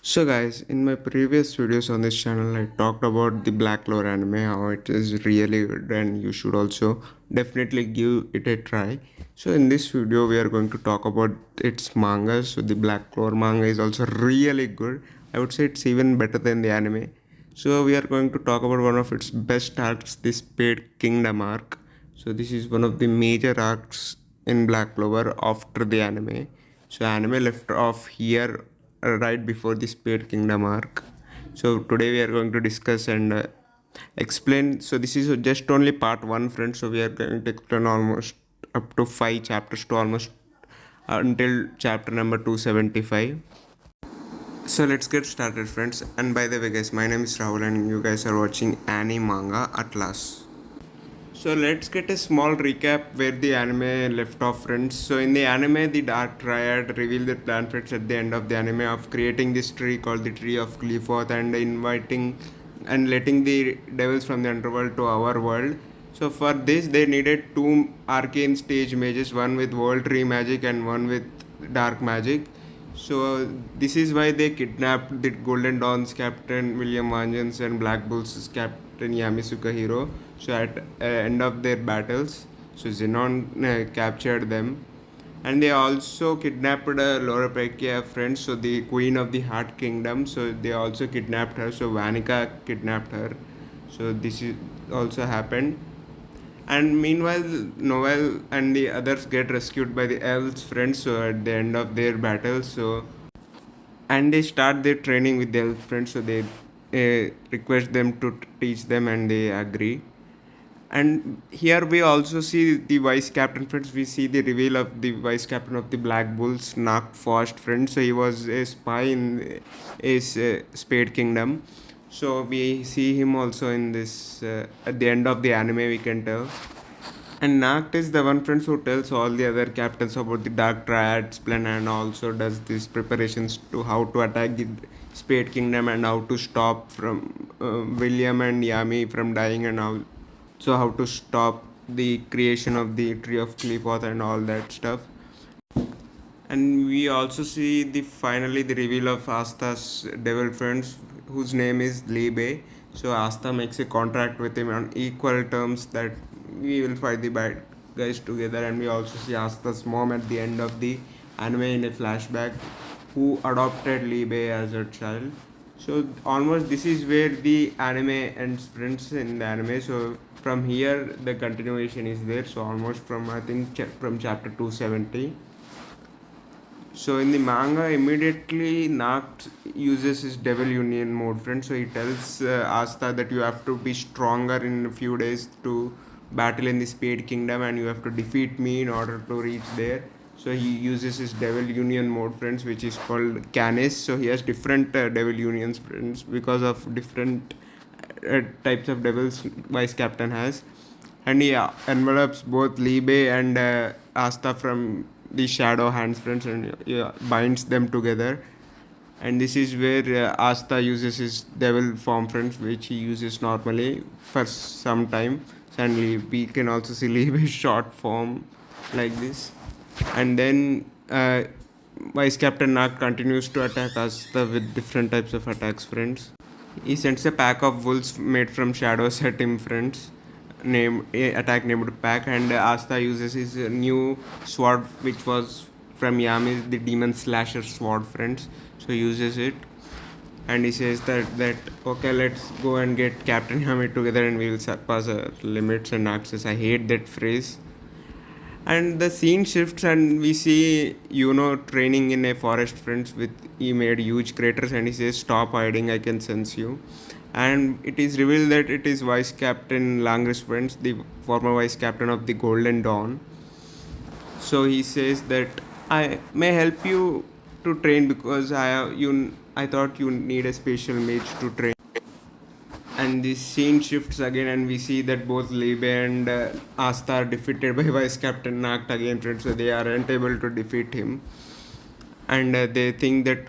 So guys, in my previous videos on this channel, I talked about the Black Clover anime, how it is really good and you should also definitely give it a try. So in this video, we are going to talk about its manga. So the Black Clover manga is also really good. I would say it's even better than the anime. So we are going to talk about one of its best arcs, the Spade Kingdom arc. So this is one of the major arcs in Black Clover after the anime. So anime left off here right before the Spade Kingdom arc. So today we are going to discuss and explain. So this is just only part one, friends. So we are going to explain almost up to 5 chapters to almost until chapter number 275. So let's get started, friends. And by the way, guys, my name is Rahul, and you guys are watching Anime Manga Atlas. So let's get a small recap where the anime left off, friends. So in the anime, the Dark Triad revealed their plan, friends, at the end of the anime of creating this tree called the Tree of Glyphoth and inviting and letting the devils from the underworld to our world. So for this, they needed two arcane stage mages, one with world tree magic and one with dark magic. So this is why they kidnapped the Golden Dawn's Captain William Vengeance and Black Bull's Captain Yamisuka Hero. So at end of their battles, so Xenon captured them, and they also kidnapped Loropekia friends. So the Queen of the Heart Kingdom. So they also kidnapped her. So Vanica kidnapped her. So this is also happened. And meanwhile, Noel and the others get rescued by the elves friends. So at the end of their battle, so and they start their training with the elf friends. So they request them to teach them, and they agree. And here we also see the vice captain friends. We see the reveal of the vice captain of the Black Bulls, Nak Fast friends. So he was a spy in his Spade Kingdom. So we see him also in this at the end of the anime, we can tell. And Nakt is the one friend who tells all the other captains about the Dark Triad's plan and also does these preparations to how to attack the Spade Kingdom and how to stop from William and Yami from dying and how so how to stop the creation of the Tree of Qlipoth and all that stuff. And we also see the finally the reveal of Asta's devil friends whose name is Libe. So Asta makes a contract with him on equal terms that we will fight the bad guys together, and we also see Asta's mom at the end of the anime in a flashback who adopted Libe as a child. So almost this is where the anime ends, friends, in the anime. So from here the continuation is there. So almost from I think from chapter 270. So in the manga, immediately Nacht uses his Devil Union mode, friend. So he tells Asta that you have to be stronger in a few days to battle in the Spade Kingdom, and you have to defeat me in order to reach there. So he uses his Devil Union mode, friends, which is called Canis. So he has different Devil Unions, friends, because of different types of devils Vice Captain has, and he envelopes both Libe and Asta from the shadow hands, friends, and binds them together. And this is where Asta uses his devil form, friends, which he uses normally for some time. And we can also see Libe's short form like this. And then Vice Captain Nag continues to attack Asta with different types of attacks, friends. He sends a pack of wolves made from shadows at him, friends. Attack named Pack, and Asta uses his new sword, which was from Yami, the Demon Slasher sword, friends. So he uses it, and he says that okay, let's go and get Captain Yami together, and we will surpass our limits and access. I hate that phrase. And the scene shifts, and we see training in a forest, friends. With he made huge craters, and he says, "Stop hiding! I can sense you." And it is revealed that it is Vice Captain Langris, friends, the former Vice Captain of the Golden Dawn. So he says that I may help you to train because I thought you need a special mage to train. And the scene shifts again, and we see that both Libe and Asta are defeated by Vice Captain Nakt again, friends. So they aren't able to defeat him, and they think that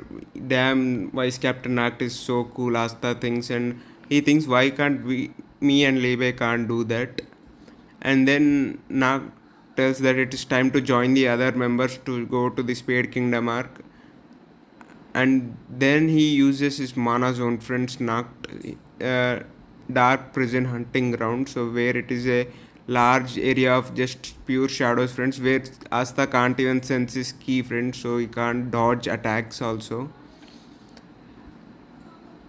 damn, Vice Captain Nakt is so cool. Asta thinks, and he thinks, why can't me and Libe can't do that? And then Nakt tells that it is time to join the other members to go to the Spade Kingdom arc. and then he uses his mana zone friends knocked dark prison hunting ground, so where it is a large area of just pure shadows friends, where Asta can't even sense his key friends, so he can't dodge attacks also.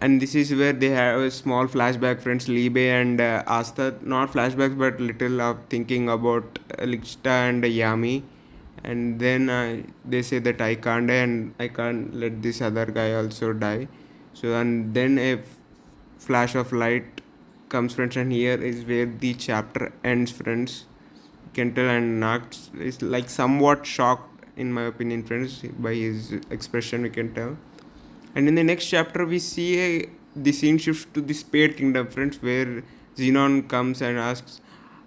And this is where they have a small flashback friends, Libe and Asta, not flashbacks but little of thinking about Lichta and Yami. And then they say that I can't die and I can't let this other guy also die. So and then a flash of light comes friends, and here is where the chapter ends friends. You can tell, and Nax is like somewhat shocked in my opinion friends by his expression, we can tell. And in the next chapter, we see the scene shifts to the Spade Kingdom, friends, where Xenon comes and asks,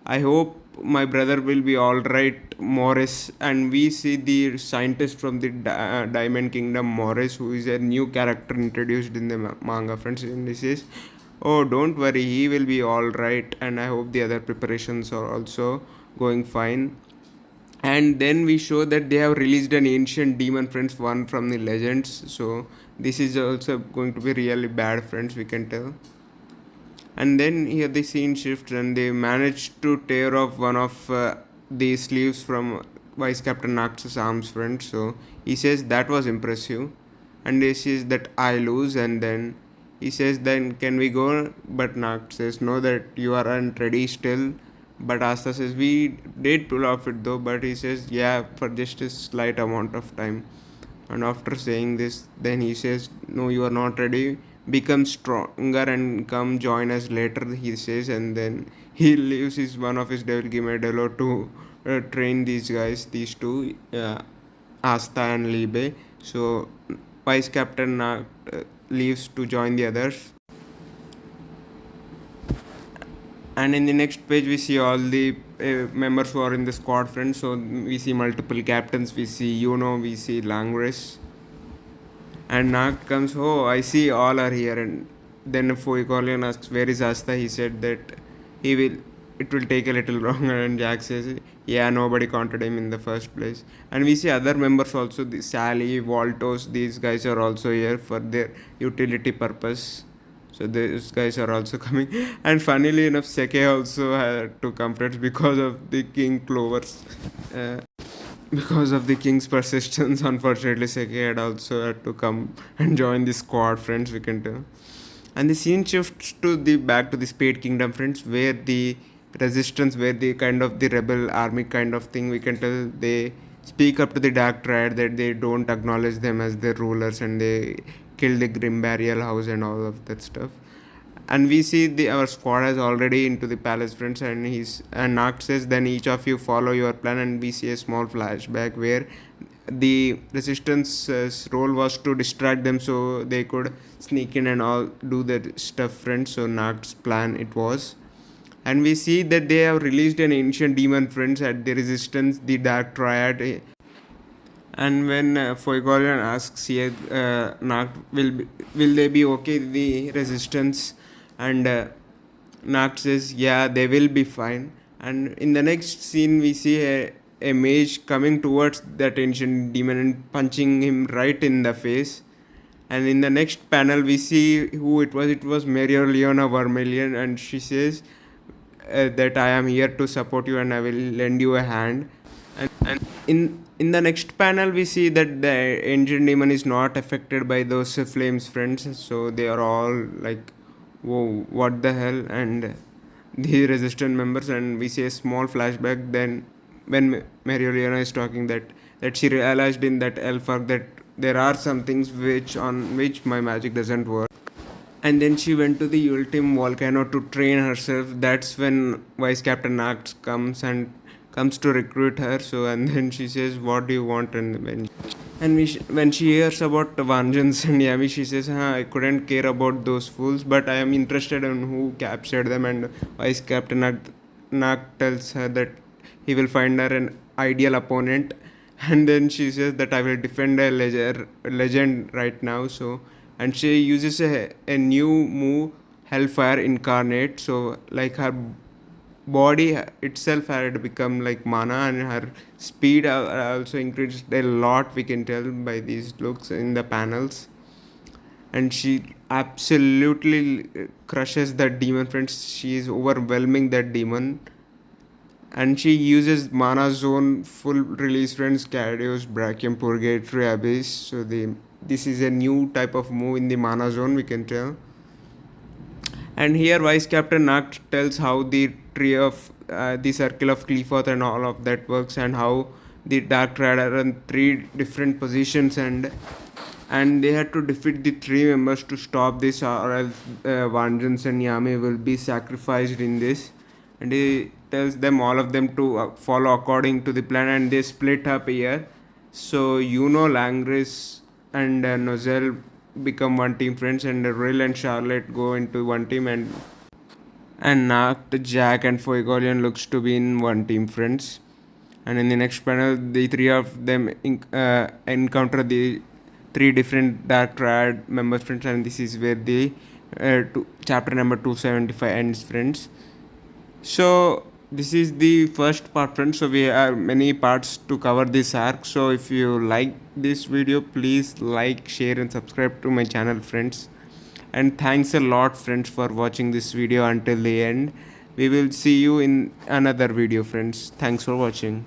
I hope my brother will be alright, Morris. And we see the scientist from the Diamond Kingdom, Morris, who is a new character introduced in the manga, friends. And he says, oh, don't worry, he will be alright. And I hope the other preparations are also going fine. And then we show that they have released an ancient demon friends, one from the legends, so this is also going to be really bad friends, we can tell. And then here the scene shifts and they manage to tear off one of the sleeves from Vice Captain Nax's arms friends, so he says that was impressive. And he says that I lose, and then he says then can we go, but Nax says no, that you aren't ready still. But Asta says we did pull off it though, but he says yeah, for just a slight amount of time. And after saying this, then he says no, you are not ready, become stronger and come join us later, he says. And then he leaves his one of his devil Gimedelo to train these guys, these two, Asta and Libe. So Vice Captain leaves to join the others. And in the next page we see all the members who are in the squad friends, so we see multiple captains, we see we see Langris. And Nag comes, oh, I see all are here. And then Foikolian asks where is Asta, he said that he will it will take a little longer. And Jack says yeah, nobody counted him in the first place. And we see other members also, the Sally, Waltos, these guys are also here for their utility purpose, so these guys are also coming. And funnily enough, Seke also had to come friends because of the king clovers. Because of the king's persistence, unfortunately Seke had also had to come and join the squad friends, we can tell. And the scene shifts to the back to the Spade Kingdom friends, where the resistance, where the kind of the rebel army kind of thing, we can tell, they speak up to the Dark Triad that they don't acknowledge them as their rulers, and they kill the Grim Burial House and all of that stuff. And we see our squad has already into the palace friends, and Nacht says then each of you follow your plan. And we see a small flashback where the resistance role was to distract them so they could sneak in and all do their stuff friends, so Nacht's plan it was. And we see that they have released an ancient demon friends at the resistance, the Dark Triad. And when Foigolian asks here, Nacht, will they be okay, the resistance? And Nacht says, yeah, they will be fine. And in the next scene, we see a mage coming towards that ancient demon and punching him right in the face. And in the next panel, we see who it was. It was Maria Leona Vermilion, and she says that I am here to support you and I will lend you a hand. And in the next panel we see that the ancient demon is not affected by those flames friends, so they are all like, whoa, what the hell. And the resistant members, and we see a small flashback then when Mariolina is talking that she realized in that elf arc that there are some things on which my magic doesn't work. And then she went to the ultimate volcano to train herself. That's when Vice Captain Axe comes to recruit her. So and then she says, what do you want? And when she hears about vengeance and Yami, she says, I couldn't care about those fools, but I am interested in who captured them. And Vice Captain Nak tells her that he will find her an ideal opponent. And then she says that I will defend a legend right now. So, and she uses a new move, Hellfire Incarnate. So like her body itself had become like mana, and her speed also increased a lot, we can tell by these looks in the panels. And she absolutely crushes that demon, friends. She is overwhelming that demon, and she uses mana zone full release, friends. Cardios Brachium Purgatory Abyss. So this is a new type of move in the mana zone, we can tell. And here Vice Captain Nacht tells how the circle of Qliphotep and all of that works, and how the Dark Rider in three different positions, and they had to defeat the three members to stop this, or else Vengeance and Yami will be sacrificed in this. And he tells them, all of them, to follow according to the plan, and they split up here. So Langris and Nozel become one team, friends, and Rill and Charlotte go into one team, and Nacht, Jack, and Foigolian looks to be in one team, friends. And in the next panel, the three of them encounter the three different Dark Triad members, friends, and this is where the chapter number 275 ends, friends. So this is the first part, friends. So we have many parts to cover this arc. So if you like this video, please like, share, and subscribe to my channel, friends. And thanks a lot, friends, for watching this video until the end. We will see you in another video, friends. Thanks for watching.